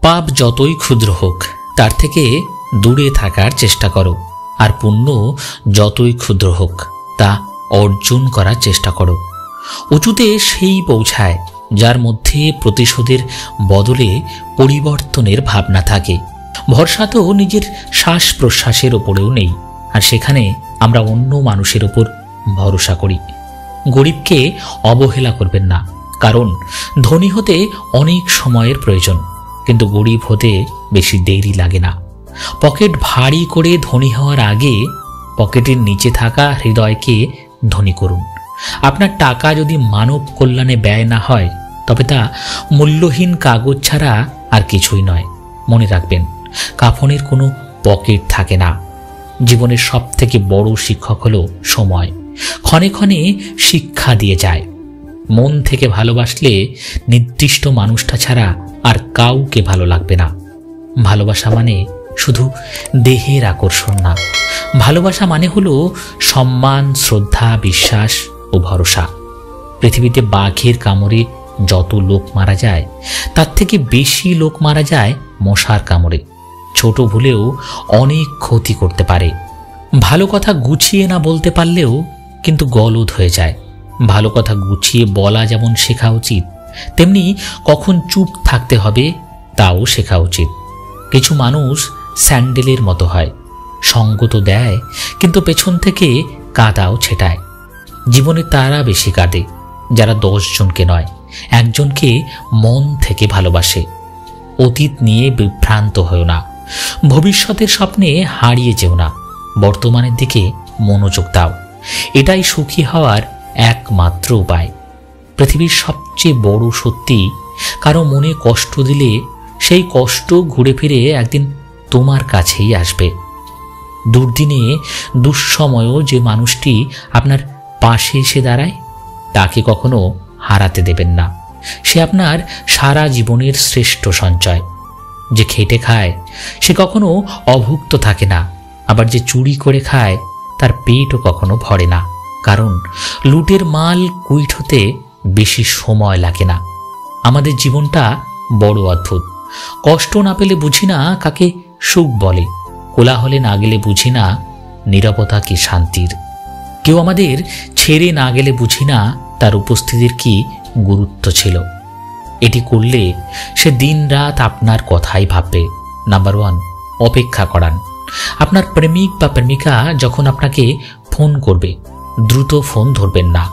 পাপ যতই ক্ষুদ্র হোক তার থেকে দূরে থাকার চেষ্টা করো, আর পুণ্য যতই ক্ষুদ্র হোক তা অর্জন করার চেষ্টা করো। উঁচুতে সেই পৌঁছায় যার মধ্যে প্রতিশোধের বদলে পরিবর্তনের ভাবনা থাকে। ভরসা তো নিজের শ্বাস প্রশ্বাসের ওপরেও নেই, আর সেখানে আমরা অন্য মানুষের ওপর ভরসা করি। গরিবকে অবহেলা করবেন না, কারণ ধনী হতে অনেক সময়ের প্রয়োজন, কিন্তু গরিব হতে বেশি দেরি লাগে না। পকেট ভারী করে ধনী হওয়ার আগে পকেটের নিচে থাকা হৃদয়কে ধনী করুন। আপনার টাকা যদি মানব কল্যাণে ব্যয় না হয় তবে তা মূল্যহীন কাগজ ছাড়া আর কিছুই নয়। মনে রাখবেন, কাফনের কোনো পকেট থাকে না। জীবনের সব থেকে বড় শিক্ষক হলো সময়। ক্ষণে ক্ষণে শিক্ষা দিয়ে যায়। মন থেকে ভালোবাসলে নির্দিষ্ট মানুষটা ছাড়া আর কাউকে ভালো লাগবে না। ভালোবাসা মানে শুধু দেহের আকর্ষণ না, ভালোবাসা মানে হলো সম্মান, শ্রদ্ধা, বিশ্বাস ও ভরসা। পৃথিবীতে বাঘের কামড়ে যত লোক মারা যায় তার থেকে বেশি লোক মারা যায় মশার কামড়ে। ছোট ভুলেও অনেক ক্ষতি করতে পারে। ভালো কথা গুছিয়ে না বলতে পারলেও কিন্তু গলদ হয়ে যায়। ভালো কথা গুছিয়ে বলা যেমন শেখা উচিত, তেমনি কখন চুপ থাকতে হবে তাও শেখা উচিত। কিছু মানুষ স্যান্ডেলের মতো হয়, সঙ্গ তো দেয় কিন্তু পেছন থেকে কাদাও ছেটায়। জীবনে তারা বেশি কাঁদে যারা 10 জনকে নয়, একজনকে মন থেকে ভালোবাসে। অতীত নিয়ে বিভ্রান্ত হও না, ভবিষ্যতের স্বপ্নে হারিয়ে যেও না, বর্তমানের দিকে মনোযোগ দাও। এটাই সুখী হওয়ার একমাত্র উপায়। পৃথিবীর সবচেয়ে বড় সত্যি, কারো মনে কষ্ট দিলে সেই কষ্ট ঘুরে ফিরে একদিন তোমার কাছেই আসবে। দুর্দিনে দুঃসময়েও যে মানুষটি আপনার পাশে এসে দাঁড়ায় তাকে কখনো হারাতে দেবেন না। সে আপনার সারা জীবনের শ্রেষ্ঠ সঞ্চয়। যে খেটে খায় সে কখনো অভুক্ত থাকে না, আবার যে চুরি করে খায় তার পেটও কখনো ভরে না। কারণ লুটের মাল কুইট হতে বেশি সময় লাগে না। আমাদের জীবনটা বড় অদ্ভুত। কষ্ট না পেলে বুঝি না কাকে সুখ বলে, কোলাহলে না গেলে বুঝি না নীরবতা কি শান্তির। কেউ আমাদের ছেড়ে না গেলে বুঝি না তার উপস্থিতির কি গুরুত্ব ছিল। এটি করলে সে দিন রাত আপনার কথাই ভাববে। নাম্বার 1, অপেক্ষা করান। আপনার প্রেমিক বা প্রেমিকা যখন আপনাকে ফোন করবে দ্রুত ফোন ধরবেন না,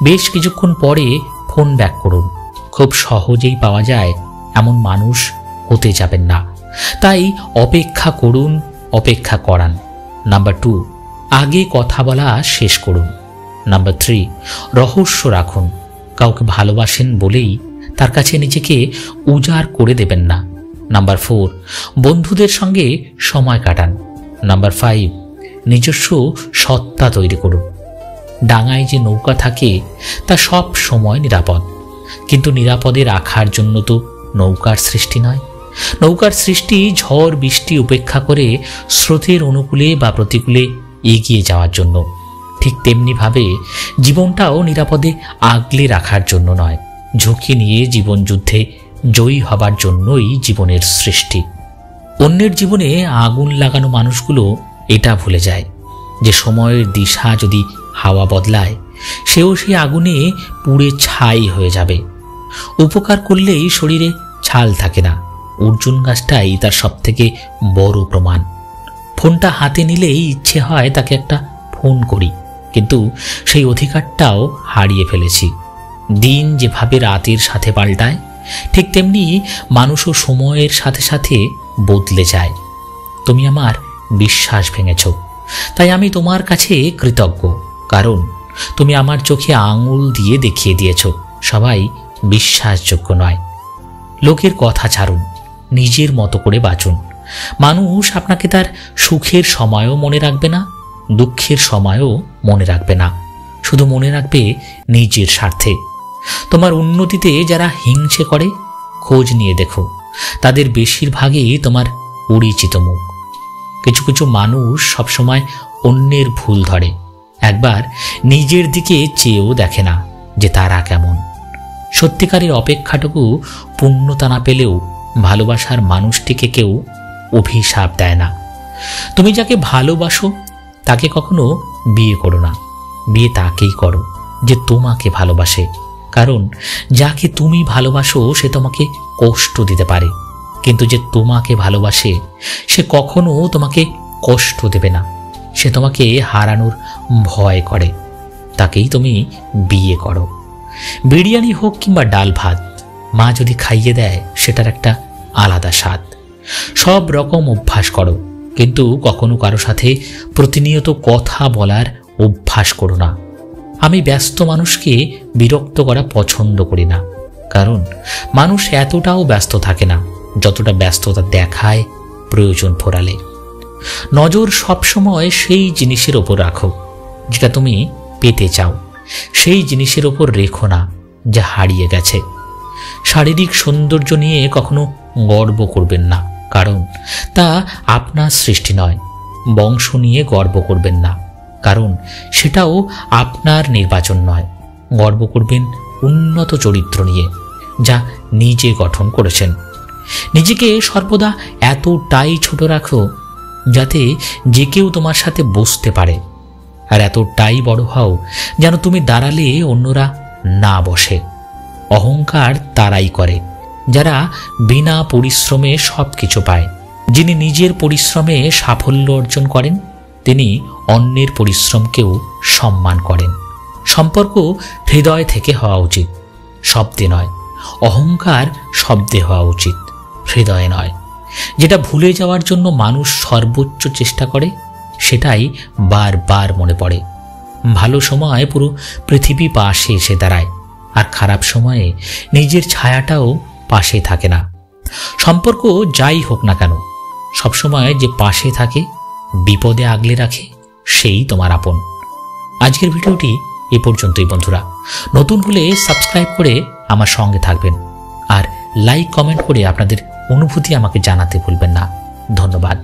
বেশ কিছুক্ষণ পরে ফোন ব্যাক করুন। খুব সহজেই পাওয়া যায় এমন মানুষ হতে যাবেন না। তাই অপেক্ষা করুন, অপেক্ষা করান। নাম্বার 2, আগে কথা বলা শেষ করুন। নাম্বার 3, রহস্য রাখুন। কাউকে ভালোবাসেন বলেই তার কাছে নিজেকে উজাড় করে দেবেন না। নাম্বার 4, বন্ধুদের সঙ্গে সময় কাটান। নাম্বার 5, নিজস্ব সত্তা তৈরি করুন। ডাঙায় যে নৌকা থাকে তা সব সময় নিরাপদ, কিন্তু নিরাপদে রাখার জন্য তো নৌকার সৃষ্টি নয়। নৌকার সৃষ্টি ঝড় বৃষ্টি উপেক্ষা করে স্রোতের অনুকূলে বা প্রতিকূলে এগিয়ে যাওয়ার জন্য। ঠিক তেমনিভাবে জীবনটাও নিরাপদে আগলে রাখার জন্য নয়, ঝুঁকি নিয়ে জীবন যুদ্ধে জয়ী হবার জন্যই জীবনের সৃষ্টি। অন্যের জীবনে আগুন লাগানো মানুষগুলো এটা ভুলে যায় যে সময়ের দিশা যদি হাওয়া বদলায় সেও সেই আগুনে পুড়ে ছাই হয়ে যাবে। উপকার করলেই শরীরে ছাল থাকে না, অর্জুন গাছটাই তার সবথেকে বড় প্রমাণ। ফোনটা হাতে নিলেই ইচ্ছে হয় তাকে একটা ফোন করি, কিন্তু সেই অধিকারটাও হারিয়ে ফেলেছি। দিন যেভাবে রাতের সাথে পাল্টায় ঠিক তেমনি মানুষও সময়ের সাথে সাথে বদলে যায়। তুমি আমার বিশ্বাস ভেঙেছ, তাই আমি তোমার কাছে কৃতজ্ঞ। কারণ তুমি আমার চোখে আঙুল দিয়ে দেখিয়ে দিয়েছ সবাই বিশ্বাসযোগ্য নয়। লোকের কথা ছাড়ুন, নিজের মতো করে বাঁচুন। মানুষ আপনাকে তার সুখের সময়ও মনে রাখবে না, দুঃখের সময়ও মনে রাখবে না, শুধু মনে রাখবে নিজের স্বার্থে। তোমার উন্নতিতে যারা হিংসে করে খোঁজ নিয়ে দেখো, তাদের বেশিরভাগই তোমার পরিচিত মুখ। কিছু কিছু মানুষ সবসময় অন্যের ভুল ধরে, একবার নিজের দিকে চেয়েও দেখে না যে তারা কেমন। সত্যিকারের অপেক্ষাটুকু পূর্ণতা না পেলেও ভালোবাসার মানুষটিকে কেউ অভিশাপ দেয় না। তুমি যাকে ভালোবাসো তাকে কখনো বিয়ে করো না, বিয়ে তাকেই করো যে তোমাকে ভালোবাসে। কারণ যাকে তুমি ভালোবাসো সে তোমাকে কষ্ট দিতে পারে, কিন্তু যে তোমাকে ভালোবাসে সে কখনো তোমাকে কষ্ট দেবে না। সে তোমাকে হারানোর ভয় করে, তাকেই তুমি বিয়ে করো। বিরিয়ানি হোক কিংবা ডাল ভাত, মা যদি খাইয়ে দেয় সেটার একটা আলাদা স্বাদ। সব রকম অভ্যাস করো, কিন্তু কখনো কারো সাথে প্রতিনিয়ত কথা বলার অভ্যাস করো না। আমি ব্যস্ত মানুষকে বিরক্ত করা পছন্দ করি না, কারণ মানুষ এতটাও ব্যস্ত থাকে না যতটা ব্যস্ততা দেখায় প্রয়োজন ফোরালে। নজর সবসময় সেই জিনিসের ওপর রাখো যেটা তুমি পেতে চাও, সেই জিনিসের ওপর রেখো না যা হারিয়ে গেছে। শারীরিক সৌন্দর্য নিয়ে কখনো গর্ব করবেন না, কারণ তা আপনার সৃষ্টি নয়। বংশ নিয়ে গর্ব করবেন না, কারণ সেটাও আপনার নির্বাচন নয়। গর্ব করবেন উন্নত চরিত্র নিয়ে, যা নিজে গঠন করেছেন। নিজেকে সর্বদা এতটাই ছোট রাখো যাতে যে কেউ তোমার সাথে বসতে পারে, আর এতটাই বড় হও যেন তুমি দাঁড়ালে অন্যরা না বসে। অহংকার তারাই করে যারা বিনা পরিশ্রমে সব কিছু পায়। যিনি নিজের পরিশ্রমে সাফল্য অর্জন করেন তিনি অন্যের পরিশ্রমকেও সম্মান করেন। সম্পর্ক হৃদয় থেকে হওয়া উচিত, শব্দে নয়। অহংকার শব্দে হওয়া উচিত, হৃদয়ে নয়। যেটা ভুলে যাওয়ার জন্য মানুষ সর্বোচ্চ চেষ্টা করে সেটাই বারবার মনে পড়ে। ভালো সময় পুরো পৃথিবী পাশে এসে দাঁড়ায়, আর খারাপ সময়ে নিজের ছায়াটাও পাশে থাকে না। সম্পর্ক যাই হোক না কেন, সবসময় যে পাশে থাকে, বিপদে আগলে রাখে, সেই তোমার আপন। আজকের ভিডিওটি এ পর্যন্তই বন্ধুরা। নতুন হলে সাবস্ক্রাইব করে আমার সঙ্গে থাকবেন, আর লাইক কমেন্ট করে আপনাদের অনুভূতি আমাকে জানাতে ভুলবেন না। ধন্যবাদ।